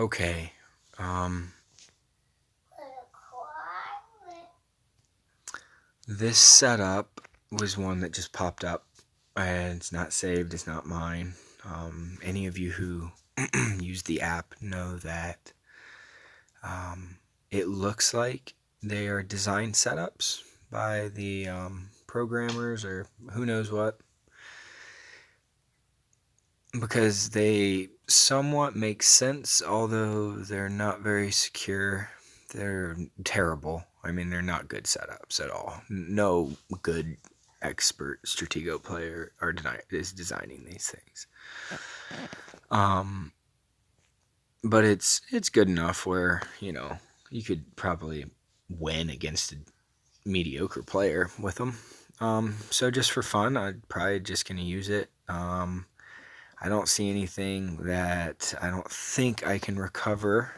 Okay. This setup was one that just popped up, and it's not saved. It's not mine. Any of you who use the app know that it looks like they are design setups by the programmers or who knows what, because they somewhat make sense, although they're not very secure. They're terrible. I mean, they're not good setups at all. No good expert Stratego player is designing these things. But it's good enough where, you could probably win against a mediocre player with them. So just for fun, I'd probably just gonna use it. I don't see anything that I don't think I can recover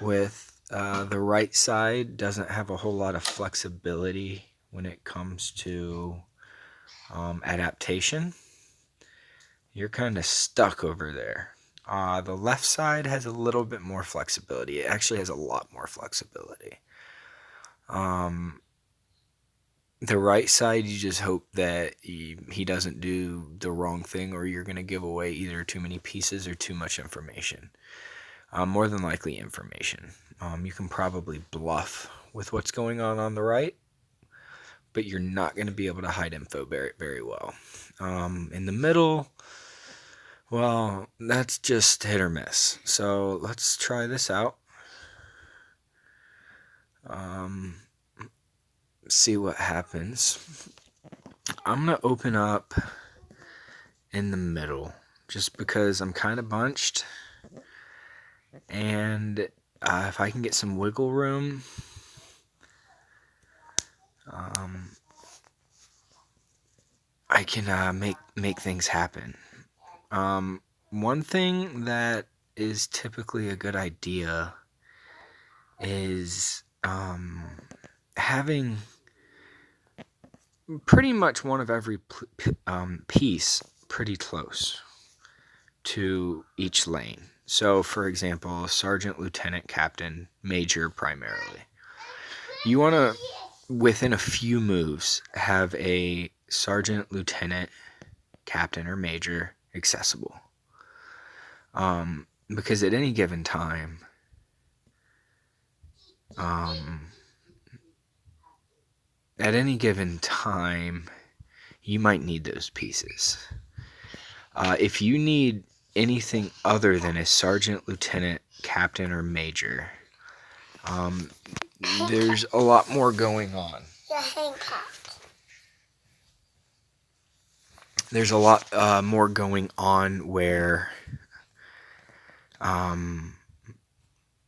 with. The right side doesn't have a whole lot of flexibility when it comes to adaptation. You're kind of stuck over there. The left side has a little bit more flexibility. It actually has a lot more flexibility. The right side, you just hope that he doesn't do the wrong thing, or you're going to give away either too many pieces or too much information. More than likely information. You can probably bluff with what's going on the right, but you're not going to be able to hide info very, very well. In the middle, well, that's just hit or miss. So let's try this out. See what happens. I'm going to open up in the middle just because I'm kind of bunched. And if I can get some wiggle room, I can make things happen. One thing that is typically a good idea is having pretty much one of every piece pretty close to each lane. So, for example, sergeant, lieutenant, captain, major primarily. You want to, within a few moves, have a sergeant, lieutenant, captain, or major accessible. Because at any given time, you might need those pieces. If you need anything other than a sergeant, lieutenant, captain, or major, there's a lot more going on. There's a lot more going on where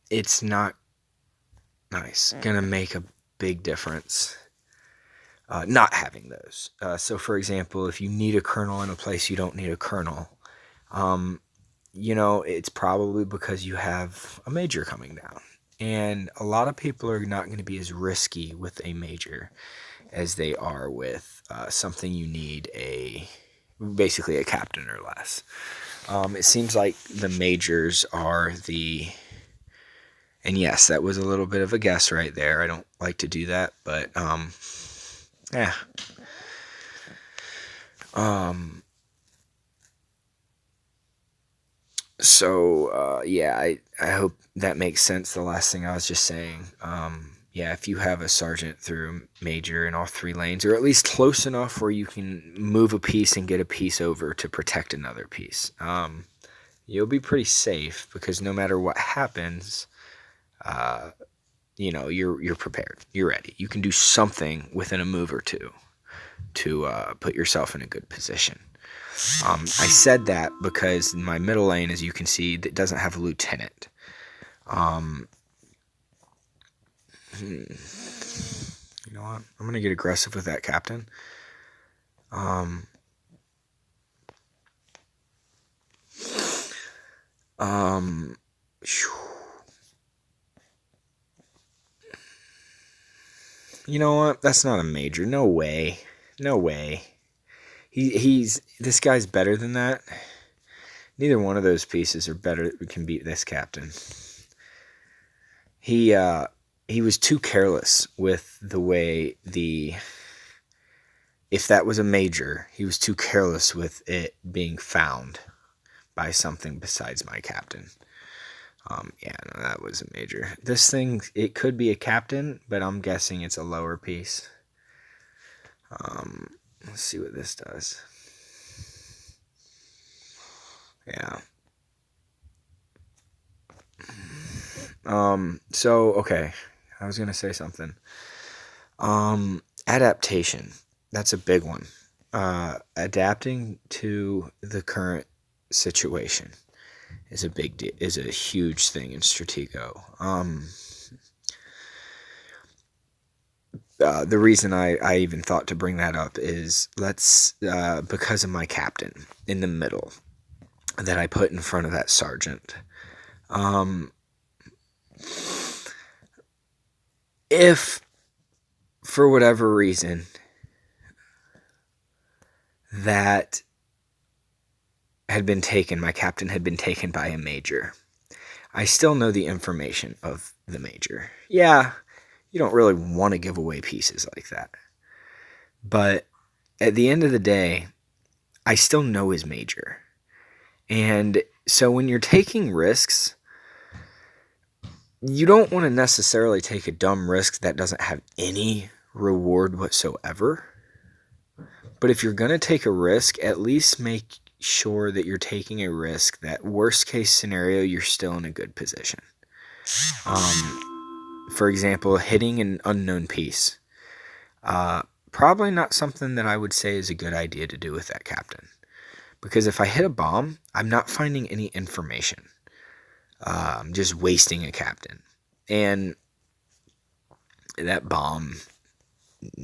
it's not gonna make a big difference not having those. So for example, if you need a colonel in a place you don't need a colonel, it's probably because you have a major coming down. And a lot of people are not going to be as risky with a major as they are with something you need basically a captain or less. It seems like the majors are and yes, that was a little bit of a guess right there. I don't like to do that, but yeah. So I hope that makes sense. The last thing I was just saying. If you have a sergeant through major in all three lanes, or at least close enough where you can move a piece and get a piece over to protect another piece, you'll be pretty safe, because no matter what happens, you're prepared. You're ready. You can do something within a move or two to put yourself in a good position. I said that because my middle lane, as you can see, that doesn't have a lieutenant. You know what? I'm gonna get aggressive with that captain. You know what? That's not a major. No way. No way. This guy's better than that. Neither one of those pieces are better can beat this captain. He was too careless with the way if that was a major, he was too careless with it being found by something besides my captain. Yeah, no, that was a major. This thing, it could be a captain, but I'm guessing it's a lower piece. Let's see what this does. Yeah. So, okay. I was going to say something. Adaptation. That's a big one. Adapting to the current situation is a huge thing in Stratego. The reason I even thought to bring that up is because of my captain in the middle that I put in front of that sergeant. If for whatever reason that had been taken, my captain had been taken by a major, I still know the information of the major. Yeah, you don't really want to give away pieces like that. But at the end of the day, I still know his major. And so when you're taking risks, you don't want to necessarily take a dumb risk that doesn't have any reward whatsoever. But if you're going to take a risk, at least make sure that you're taking a risk that worst case scenario, you're still in a good position. For example, hitting an unknown piece. Probably not something that I would say is a good idea to do with that captain. Because if I hit a bomb, I'm not finding any information. I'm just wasting a captain. And that bomb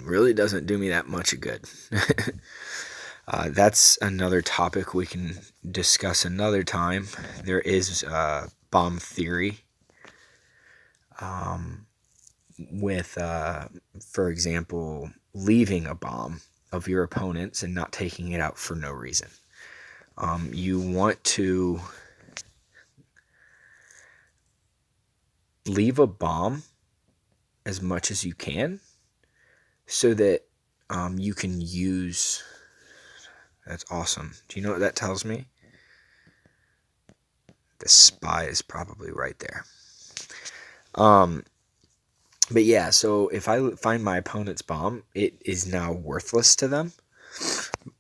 really doesn't do me that much good. That's another topic we can discuss another time. There is bomb theory. With, for example, leaving a bomb of your opponent's and not taking it out for no reason. You want to leave a bomb as much as you can so that you can use... That's awesome. Do you know what that tells me? The spy is probably right there. But yeah, so if I find my opponent's bomb, it is now worthless to them.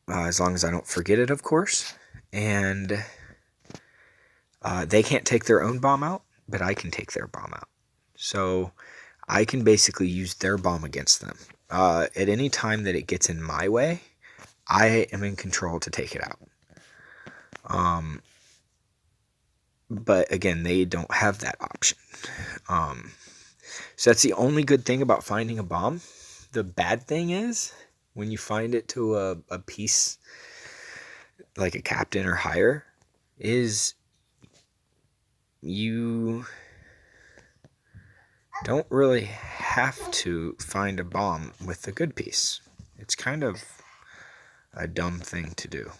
As long as I don't forget it, of course. And they can't take their own bomb out, but I can take their bomb out. So I can basically use their bomb against them. At any time that it gets in my way, I am in control to take it out. But again, they don't have that option. So that's the only good thing about finding a bomb. The bad thing is when you find it to a piece like a captain or higher, is you don't really have to find a bomb with a good piece. It's kind of a dumb thing to do.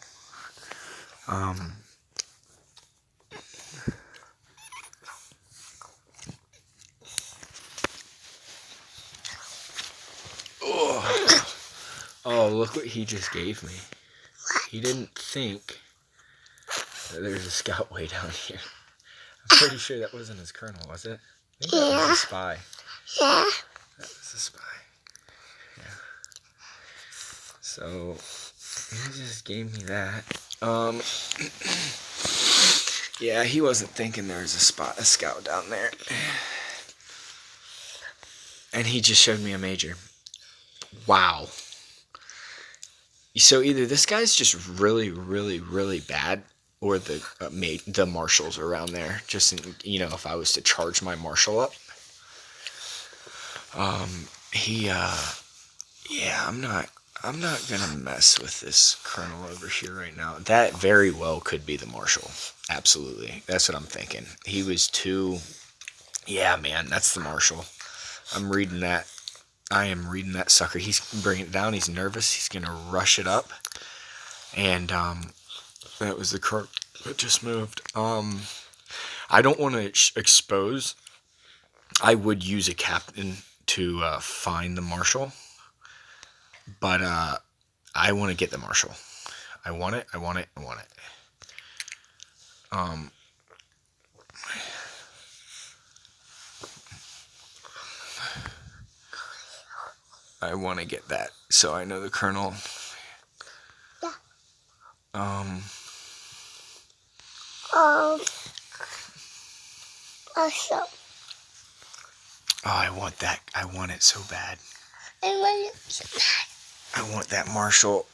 Oh, look what he just gave me. He didn't think that there's a scout way down here. I'm pretty sure that wasn't his colonel, was it? I think that was a spy. Yeah. That was a spy. Yeah. So, he just gave me that. Yeah, he wasn't thinking there was a scout down there. And he just showed me a major. Wow. So either this guy's just really, really, really bad, or the marshals around there. Just if I was to charge my marshal up, yeah, I'm not gonna mess with this colonel over here right now. That very well could be the marshal. Absolutely, that's what I'm thinking. He was too. Yeah, man, that's the marshal. I'm reading that. I am reading that sucker. He's bringing it down. He's nervous. He's gonna rush it up. And that was the It just moved. I don't want to expose. I would use a captain to find the marshal, but I want to get the marshal. I want it. I want it. I want it. I want to get that, so I know the colonel. Yeah. Also. Oh, I want that. I want it so bad. I want it so bad. I want that marshal.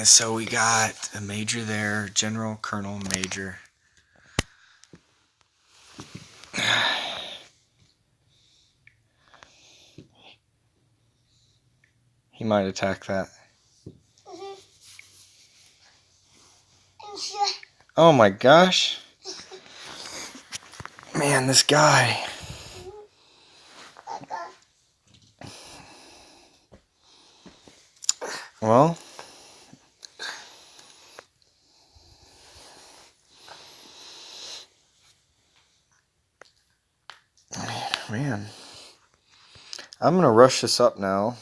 So we got a major there, general, colonel, major. He might attack that. Oh my gosh. Man, this guy. Well. Man. I'm going to rush this up now.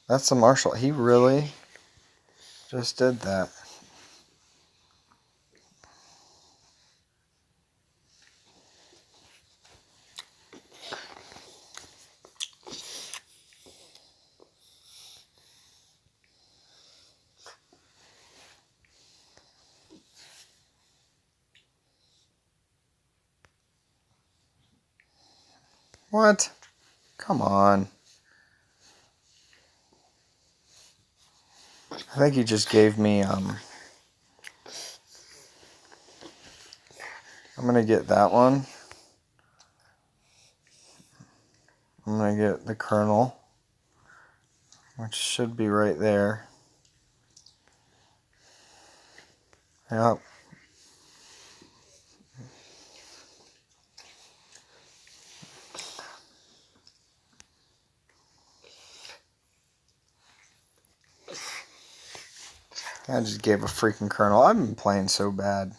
That's the marshal. He really just did that. What? Come on. I think he just gave me, I'm going to get that one. I'm going to get the colonel, which should be right there. Yep. I just gave a freaking colonel. I've been playing so bad.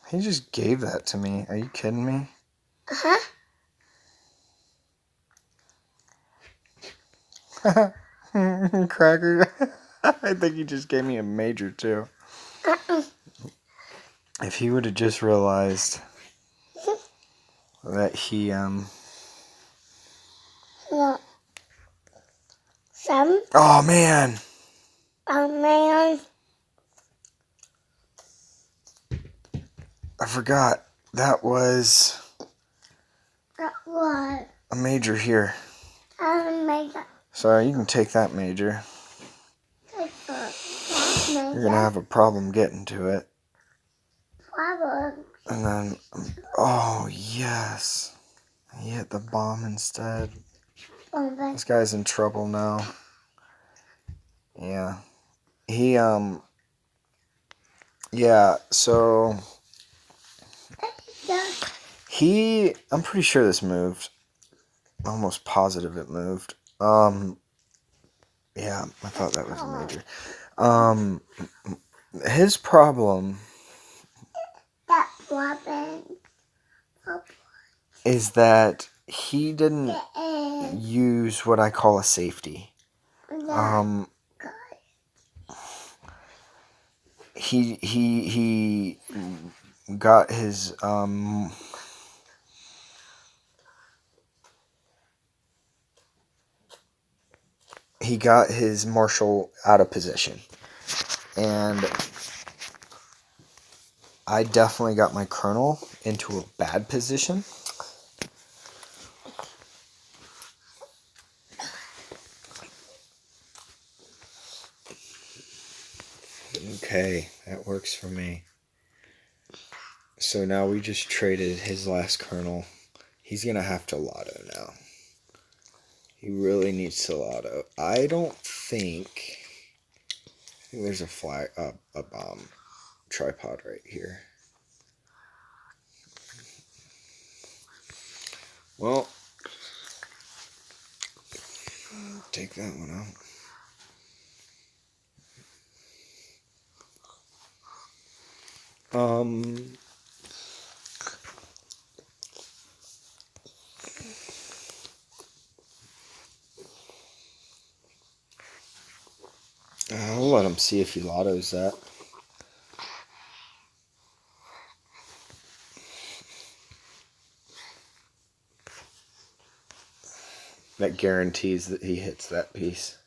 He just gave that to me. Are you kidding me? Cracker. I think he just gave me a major too. If he would have just realized that he Some. Oh man. Oh man. I forgot. That was What? a major here. Major. Sorry, you can take that major. You're gonna have a problem getting to it. Problem. And then, oh yes, he hit the bomb instead. This guy's in trouble now. Yeah, yeah. So I'm pretty sure this moved. Almost positive it moved. Yeah, I thought that was a major. His problem is that he didn't use what I call a safety. He got his marshal out of position, and I definitely got my colonel into a bad position. Okay, that works for me. So now we just traded his last colonel. He's gonna have to lotto now. He really needs to lotto. I think there's a flag, a bomb tripod right here. Well, take that one out. I'll let him see if he lottos that. That guarantees that he hits that piece.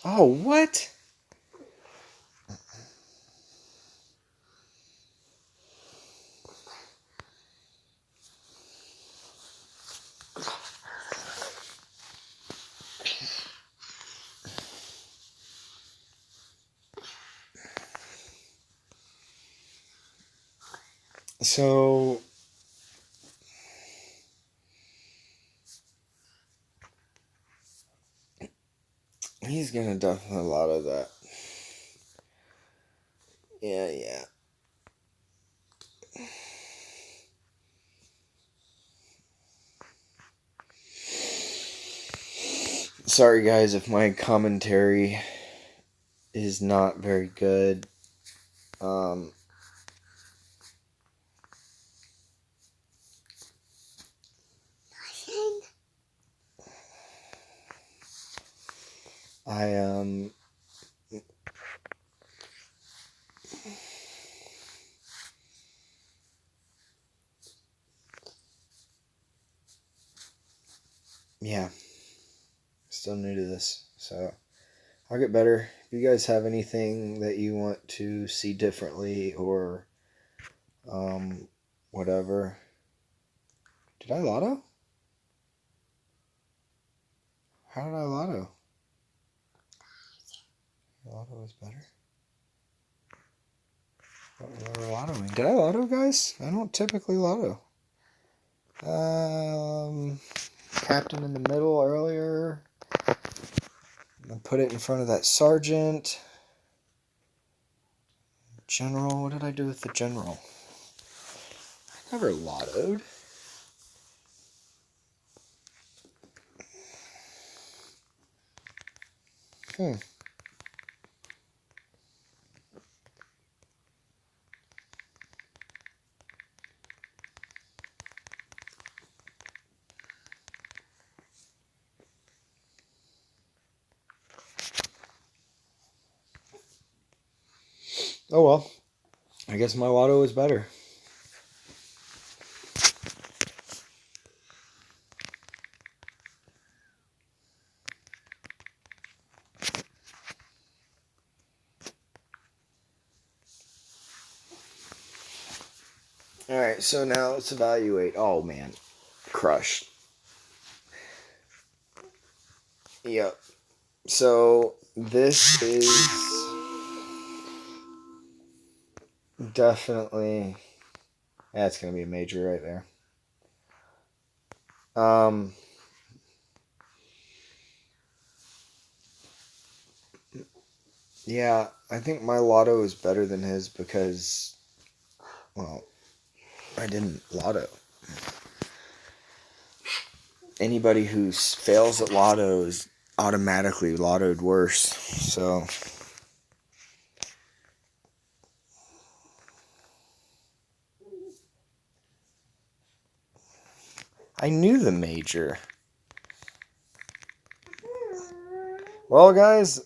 Oh, what? So he's gonna definitely lotto that. Yeah. Sorry guys if my commentary is not very good. Yeah, still new to this, so I'll get better. If you guys have anything that you want to see differently or whatever. Did I lotto? How did I lotto? Lotto was better. What was I lottoing? Did I lotto, guys? I don't typically lotto. Captain in the middle earlier. I put it in front of that sergeant. General, what did I do with the general? I never lottoed. Oh well. I guess my lotto is better. Alright, so now let's evaluate. Oh man. Crushed. Yep. So this is definitely, that's gonna be a major right there. Yeah, I think my lotto is better than his because, well, I didn't lotto. Anybody who fails at lotto is automatically lottoed worse. So I knew the major. Well, guys,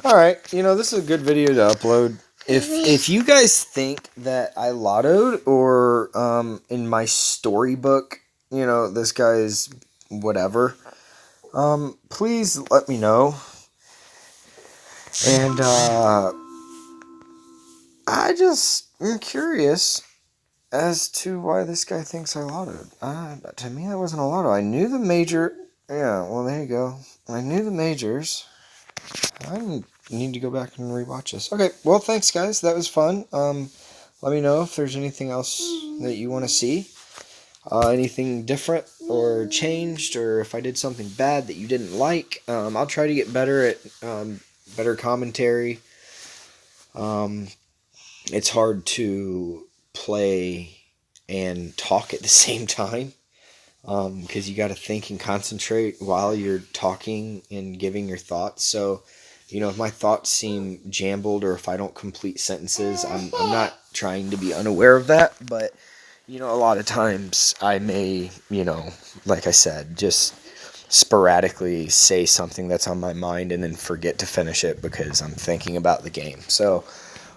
alright, this is a good video to upload. if you guys think that I lottoed or in my storybook, this guy's whatever, please let me know. And I just am curious as to why this guy thinks I lottoed. To me, that wasn't a lotto. I knew the major. Yeah, well, there you go. I knew the majors. I need to go back and rewatch this. Okay, well, thanks, guys. That was fun. Let me know if there's anything else that you want to see. Anything different or changed, or if I did something bad that you didn't like. I'll try to get better at better commentary. It's hard to play and talk at the same time because you got to think and concentrate while you're talking and giving your thoughts. So, if my thoughts seem jambled or if I don't complete sentences, I'm not trying to be unaware of that. But, a lot of times I may, like I said, just sporadically say something that's on my mind and then forget to finish it because I'm thinking about the game. So,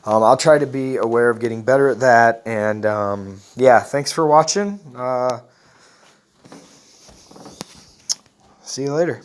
I'll try to be aware of getting better at that. And yeah, thanks for watching. See you later.